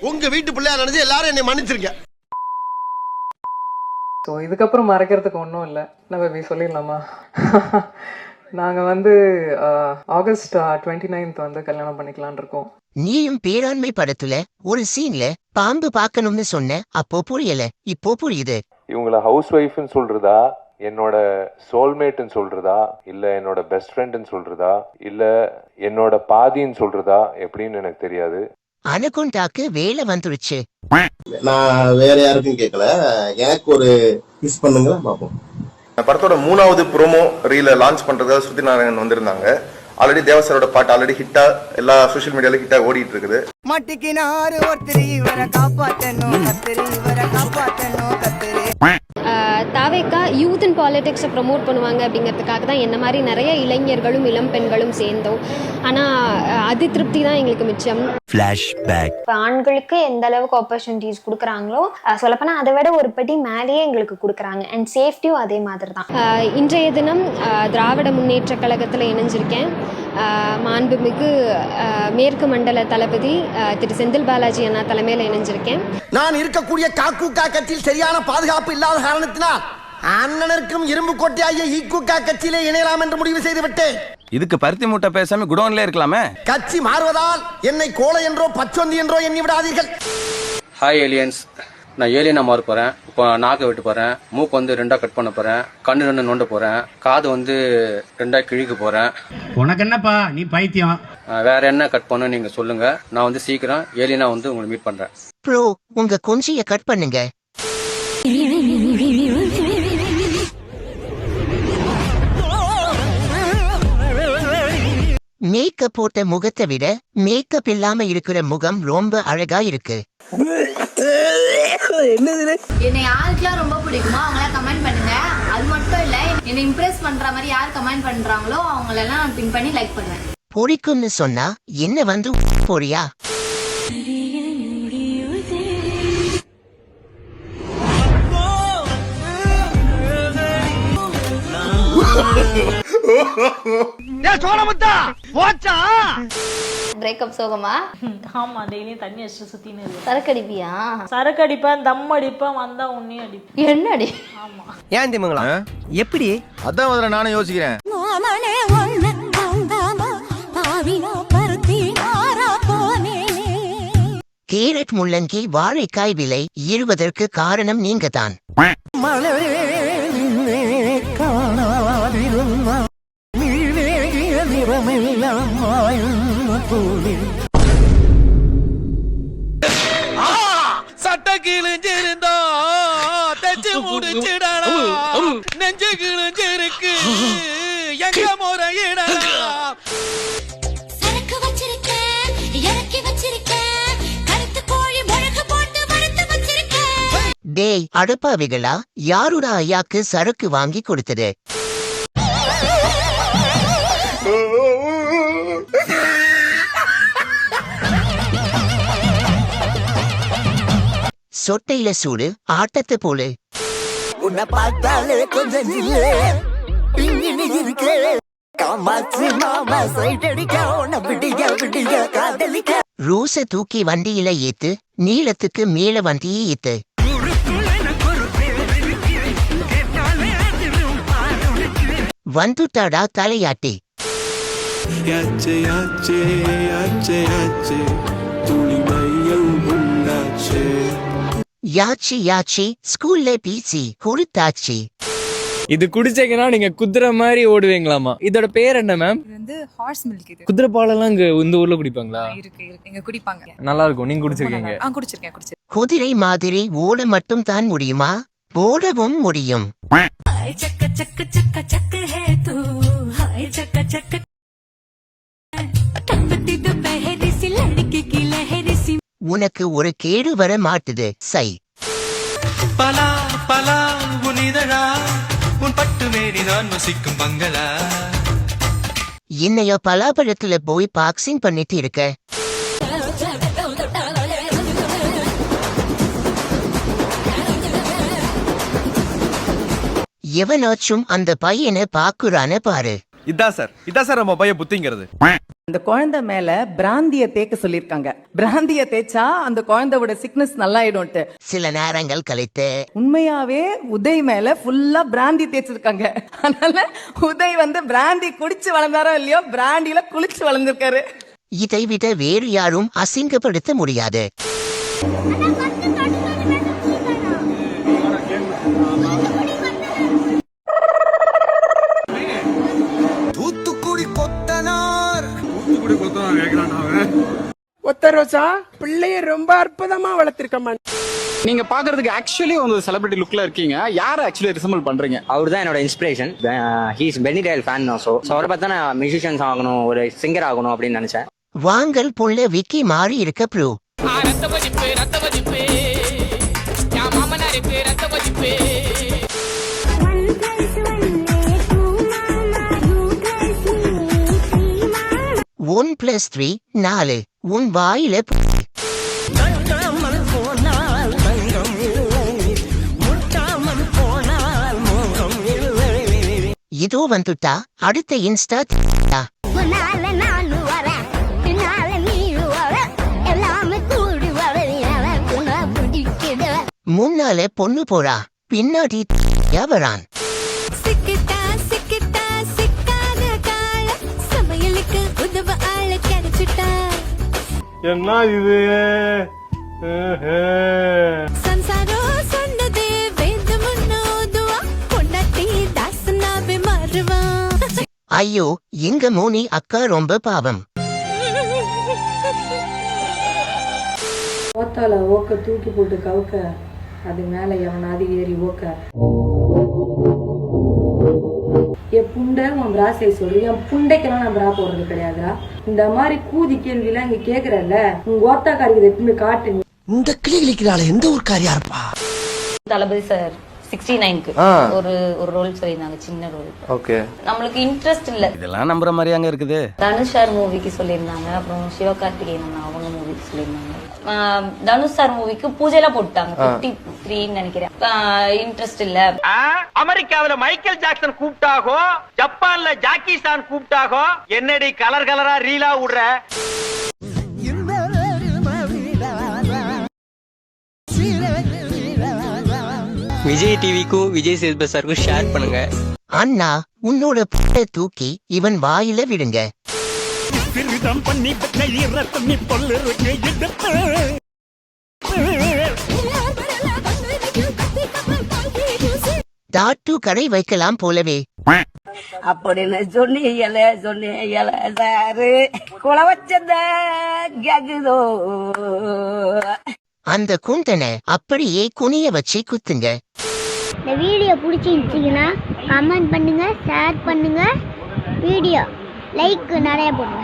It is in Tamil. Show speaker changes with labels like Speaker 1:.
Speaker 1: உங்க வீட்டு பிள்ளையா நினைச்சு எல்லாரும் என்னை மன்னிச்சிருங்க.
Speaker 2: ஸோ இதுக்கப்புறம் மறைக்கிறதுக்கு ஒன்றும் இல்லை. நம்ம சொல்லிடலாமா? நாங்கள் ஆகஸ்ட் 29th கல்யாணம் பண்ணிக்கலான் இருக்கோம்.
Speaker 3: நீயும் பேராண்மை படத்துல ஒரு சீன்ல பாம்பு பார்க்கணும்னு சொன்ன, அப்போ புரியல, இப்போ புரியுது.
Speaker 4: இவங்கள ஹவுஸ் ஒய்ஃப்னு சொல்றதா, என்னோட சோல்மேட்னு சொல்றதா, இல்ல என்னோட பெஸ்ட் ஃப்ரெண்ட்னு சொல்றதா, இல்ல என்னோட பாதின்னு சொல்றதா எப்படின்னு எனக்கு தெரியாது.
Speaker 3: அனகொண்டாக்கு வேலை வந்துருச்சு.
Speaker 1: நான் வேற யாருக்கும் கேட்கல, எனக்கு ஒரு மிஸ் பண்ணுங்க பாப்போம்.
Speaker 5: படத்தோட 3வது ப்ரோமோ ரீல லான்ச் பண்றதுக்காக ஸ்ருதி நாராயணன் வந்திருந்தாங்க. ஆல்ரெடி தேவசரோட பாட்டு ஆல்ரெடி ஹிட்டா எல்லா சோஷியல் மீடியால ஹிட்டா ஓடிட்டு இருக்குது.
Speaker 6: மட்டிக்கினாரு ஒருத்தரி இவரை காப்பாத்தணும் கத்திரி, இவரை காப்பாத்தணும் கத்திரி.
Speaker 7: தாவேக்கா யூத் அண்ட் பாலிடிக்ஸை ப்ரமோட் பண்ணுவாங்க அப்படிங்கிறதுக்காக தான் என்ன மாதிரி நிறைய இளைஞர்களும் இளம் பெண்களும் சேர்ந்தோம். ஆனால் அது திருப்தி தான் எங்களுக்கு மிச்சம்.
Speaker 8: இப்போ ஆண்களுக்கு எந்த அளவுக்கு ஆப்பர்ச்சுனிட்டிஸ் கொடுக்குறாங்களோ சொல்லப்போனால் அதை விட ஒரு படி மேலேயே எங்களுக்கு கொடுக்குறாங்க. அண்ட் சேஃப்டியும் அதே மாதிரி தான்.
Speaker 7: இன்றைய தினம் திராவிட முன்னேற்ற கழகத்தில் இணைஞ்சிருக்கேன். மாண்புமிகு மேற்கு மண்டல தளபதி திரு செந்தில் பாலாஜி அண்ணா தலைமையில் இணைஞ்சிருக்கேன்.
Speaker 1: நான் இருக்கக்கூடிய காக்கூக்கா கட்சியில் சரியான பாதுகாப்பு இல்லாத காரணத்தினால் அண்ணனுக்கும் இரும்பு கோட்டையாகிய ஈக்குக்கா கட்சியிலே இணையலாம் என்று முடிவு செய்து விட்டேன்.
Speaker 9: இதுக்கு பருத்தி மூட்டை பேசாம குடோன்ல இருக்கலாமே.
Speaker 1: கட்சி மாறுவதால் என்னை கோலை என்றோ பச்சொந்தி என்றோ எண்ணி விடாதீர்கள்.
Speaker 10: ஹாய் ஏலியன்ஸ், நான் ஏலியனா மாற போறேன். இப்போ நாக்கை வெட்ட போறேன், மூக்கு 2 கட் பண்ண போறேன், கண்ணு 2 நோண்ட போறேன், காது 2 கிழிக்க போறேன்.
Speaker 11: உனக்கு என்னப்பா, நீ பைத்தியம்.
Speaker 10: வேற என்ன கட் பண்ணு நீங்க சொல்லுங்க. நான் சீக்கிரம் ஏலியனா உங்களை மீட் பண்றேன்.
Speaker 3: ப்ரோ, உங்க கொஞ்சிய கட் பண்ணுங்க. மேக்கப் போட்ட முகத்தை விட மேக்கப் இல்லாம இருக்கிற முகம் ரொம்ப அழகா இருக்கு.
Speaker 8: என்னை யாருக்கெல்லாம் ரொம்ப பிடிக்குமோ அவங்களாம் கமெண்ட் பண்ணுங்க. அது மட்டும் இல்ல, என்னை இம்ப்ரெஸ் பண்ற மாதிரி யார் கமெண்ட் பண்றாங்களோ அவங்களெல்லாம் நான் பின் பண்ணி லைக் பண்ணுவேன்.
Speaker 3: பொறிக்கும்னு சொன்னா என்ன போறியா?
Speaker 8: பிரேக்கப் சோகமா?
Speaker 6: ஆமா, டெய்லியும் தண்ணி அடிச்சு சுத்தின்னு இருக்கு.
Speaker 8: சரக்கு அடிப்பியா?
Speaker 6: சரக்கு அடிப்பேன், தம் அடிப்பேன், வந்தா உன்னையும் அடிப்பேன்.
Speaker 8: என்ன அடி?
Speaker 6: ஆமா.
Speaker 9: ஏன் திமுங்களா? எப்படி? அதான் முதல்ல நானும் யோசிக்கிறேன்.
Speaker 3: கேரட் முள்ளங்கி வாழைக்காய் விலை ஏறுவதற்கு காரணம் நீங்க தான்.
Speaker 9: சட்ட கிழிஞ்சிருந்தா தச்சு முடிச்சிடலாம், நெஞ்சு கிழிஞ்சிருக்கு எங்க முறையிடலாம்.
Speaker 3: டேய் அடுப்பாவிகளா, யாருடா ஐயாக்கு சரக்கு வாங்கி கொடுத்தது? சொட்டையில சூடு ஆட்டத்தை போல.
Speaker 6: உன்னை பார்த்தாலே கொஞ்சம்
Speaker 3: ரோச தூக்கி வண்டியில ஏத்து, நீளத்துக்கு மேல வண்டியை ஏத்து. வந்துட்டாடா தலையாட்டி. யாச்சி யாச்சி ஸ்கூல்ல பிசி கொடுத்தாச்சி.
Speaker 11: இது குடிச்சீங்கன்னா நீங்க குதிரை மாதிரி ஓடுவீங்களாமா. இதோட பேர் என்ன மேம்?
Speaker 6: Hours milk. இது
Speaker 11: குதிரை பாலெல்லாம் இந்த ஊர்ல குடிப்பாங்களா?
Speaker 6: இருக்கு, இங்க குடிப்பாங்க.
Speaker 11: நல்லா இருக்கும். நீங்க குடிச்சிருக்கீங்க?
Speaker 6: குடிச்சிருக்கேன்.
Speaker 3: குதிரை மாதிரி ஓட மட்டும் தான் முடியுமா? ஓடவும் முடியும். உனக்கு ஒரு கேடு வர மாட்டுது. சை
Speaker 9: பலா பலா உனிதழா, உன் பட்டு மேரி நான் வசிக்கும் பங்களா.
Speaker 3: என்னைய பலாப்பழத்துல போய் பாக்ஸிங் பண்ணிட்டு இருக்க. எவனாச்சும் அந்த பையனை பாக்குறான பாரு.
Speaker 9: இதான் சார் நம்ம பையன் புத்திங்கிறது.
Speaker 6: அந்த குழந்தை மேல பிராந்திய தேக்க சொல்லிருக்காங்க. பிராந்திய தேய்ச்சா அந்த குழந்தையோட சிக்னஸ் நல்லாயிடும்ட்டு.
Speaker 3: சில நேரங்கள் கழித்து
Speaker 6: உண்மையாவே உதய் மேல ஃபுல்லா பிராந்தி தேய்ச்சிருக்காங்க. அதனால உதய் வந்து பிராந்தி குடிச்சு வளர்ந்தாரோ இல்லையோ, பிராந்தியில குளிச்சு வளர்ந்திருக்காரு.
Speaker 3: இதை விட வேறு யாரும் அசிங்கப்படுத்த முடியாது.
Speaker 1: தூத்துக்குடி கொத்தனார்
Speaker 6: ஒத்த ரோசா பிள்ளைய ரொம்ப அற்புதமா வளர்த்திருக்கமா.
Speaker 10: நீங்க பாக்குறதுக்கு ஆக்சுவலி ஒரு செலிபிரிட்டி லுக்ல இருக்கீங்க. யார ஆக்சுவலி ரிசம்பிள் பண்றீங்க?
Speaker 6: அவர் தான் என்னோட inspiration. He is Benny Dayal fan தான். சோ அவரை பார்த்தா நான் மியூசிஷியன்ஸ் ஆகணும், ஒரு சிங்கர் ஆகணும் அப்படின்னு நினைச்சேன்.
Speaker 3: வாங்கல் புள்ள விக்கி மாறி இருக்க ப்ரூ. One plus 3 4. உன் வாயில இதோ வந்துட்டா அடுத்த இன்ஸ்டா. முன்னால பொண்ணு போறா, பின்னாடி வரான்.
Speaker 10: என்ன இது?
Speaker 3: ஐயோ, எங்க மோனி அக்கா ரொம்ப பாவம்.
Speaker 2: ஓத்தால ஓக்க தூக்கி போட்டு கவுக்க, அது மேல எவனாவது ஏறி ஓக்க. என் புண்டை உன் பிரா சைஸ் சொல்லு. என் புண்டைக்கெல்லாம் நான் பிரா போடுறது கிடையாதுடா. இந்த மாதிரி கூதி கேள்விலாம் இங்க கேக்குறல்ல, உங்க ஓத்தாக்காரிக்கு எப்பவுமே காட்டு.
Speaker 1: இந்த கிளி கிளிக்கிறாள் எந்த ஒரு காரியா இருப்பா?
Speaker 8: தளபதி சார் 69க்கு ஒரு ரோல் சொல்லியிருந்தாங்க, சின்ன ரோல்.
Speaker 10: ஓகே,
Speaker 8: நம்மளுக்கு இன்ட்ரெஸ்ட் இல்ல.
Speaker 9: இதெல்லாம் நம்புற மாதிரி அங்க இருக்குது.
Speaker 8: தனுஷ் சார் மூவிக்கு சொல்லியிருந்தாங்க, அப்புறம் சிவகார்த்திகேயன் அவங்க மூவிக்கு சொல்லியிருந்தாங்க. தனுஷ் சார் மூவிக்கு பூஜைலாம் போட்டாங்க 53 நினைக்கிறேன். இன்ட்ரெஸ்ட் இல்ல.
Speaker 10: அமெரிக்காவில மைக்கேல் ஜாக்சன் கூப்பிட்டாகோ, ஜப்பான்ல ஜாக்கி சான் கூப்பிட்டாகோ, என்னடி கலர் கலரா ரீலா விடுற?
Speaker 6: விஜய் டிவிக்கும் விஜய் சேதுபதி சாருக்கும் ஷேர் பண்ணுங்க.
Speaker 3: அண்ணா, உன்னோட புட்டை தூக்கி இவன் வாயில விடுங்க. டாட்டு கடை வைக்கலாம் போலவே.
Speaker 6: அப்படின்னு சொன்னீங்க சாரு குல வச்சத கேக்குதோ.
Speaker 3: அந்த குந்தனை அப்படியே குனிய வச்சு குத்துங்க.
Speaker 7: இந்த வீடியோ பிடிச்சிருந்துச்சிங்கன்னா கமெண்ட் பண்ணுங்க, ஷேர் பண்ணுங்க, வீடியோ லைக் நிறைய போடுங்க.